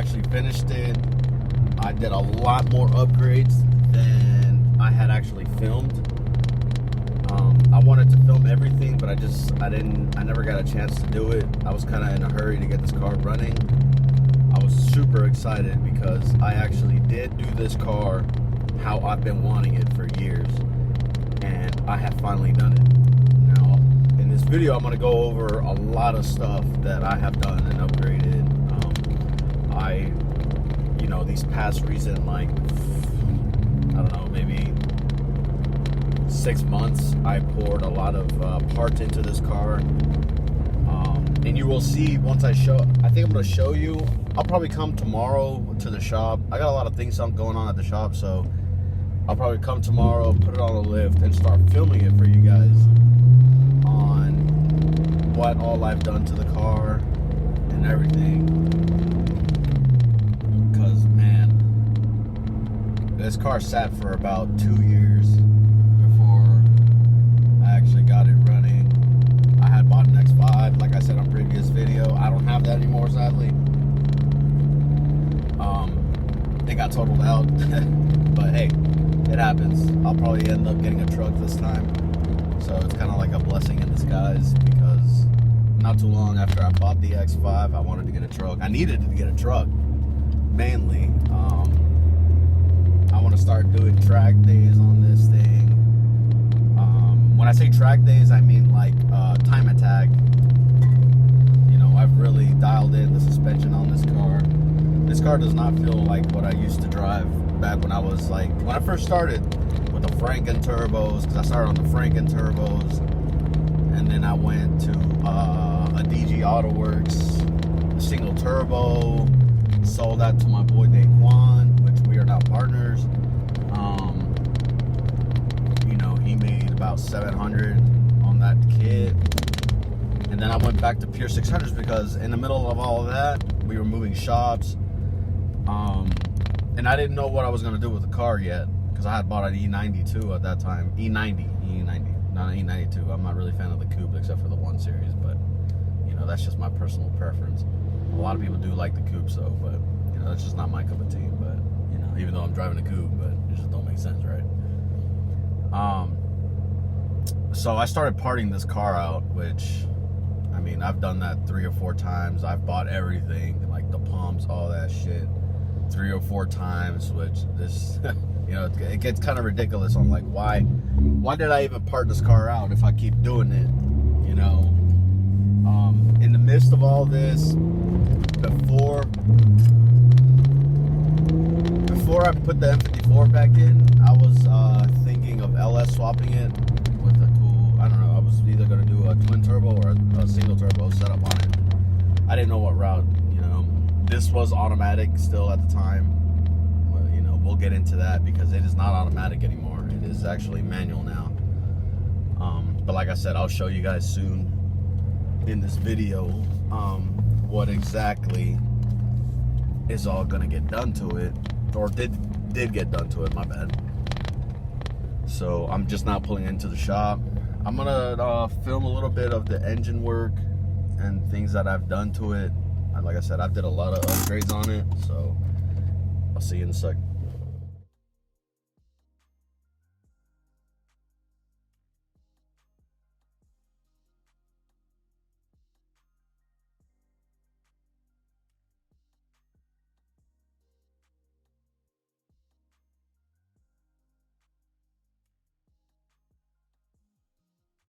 actually finished it. I did a lot more upgrades than I had actually filmed. I wanted to film everything, but I never got a chance to do it. I was kind of in a hurry to get this car running. I was super excited because I actually did do this car how I've been wanting it for years, and I have finally done it. Now, in this video, I'm going to go over a lot of stuff that I have done and upgraded. These past recent, like, I don't know, maybe 6 months, I poured a lot of parts into this car. And you will see once I think I'm going to show you. I'll probably come tomorrow to the shop. I got a lot of things going on at the shop, so I'll probably come tomorrow, put it on a lift, and start filming it for you guys on what all I've done to the car and everything. Because, man, this car sat for about 2 years before I actually got it running. I had bought an X5, like I said on previous video. I don't have that anymore, sadly. It got totaled out. But hey, it happens. I'll probably end up getting a truck this time. So it's kind of like a blessing in disguise, because not too long after I bought the X5, I wanted to get a truck. I needed to get a truck, mainly. I want to start doing track days on this thing. When I say track days, I mean like time attack. I've really dialed in the suspension on this car. This car does not feel like what I used to drive back when I was like, when I first started with the Franken turbos, because I started on the Franken turbos, and then I went to a DG Autoworks, a single turbo, sold that to my boy Daquan, which we are now partners. He made about 700 on that kit. And then I went back to pure 600s because in the middle of all of that, we were moving shops. And I didn't know what I was going to do with the car yet, because I had bought an E92 at that time. E90, not an E92. I'm not really a fan of the coupe except for the 1 Series, but that's just my personal preference. A lot of people do like the coupe, but that's just not my cup of tea. But even though I'm driving a coupe, but it just don't make sense, right? So I started parting this car out, which, I've done that 3 or 4 times. I've bought everything, like the pumps, all that shit, 3 or 4 times, which this, it gets kind of ridiculous. I'm like, why did I even part this car out if I keep doing it, In the midst of all this, before I put the M54 back in, I was thinking of LS swapping it with a cool, I don't know, I was either going to do a twin turbo or a single turbo setup on it. I didn't know what route, This was automatic still at the time. Well, we'll get into that because it is not automatic anymore. It is actually manual now. But like I said, I'll show you guys soon in this video what exactly is all going to get done to it. Or did get done to it, my bad. So I'm just now pulling into the shop. I'm gonna film a little bit of the engine work and things that I've done to it. And like I said, I did a lot of upgrades on it, so I'll see you in a sec.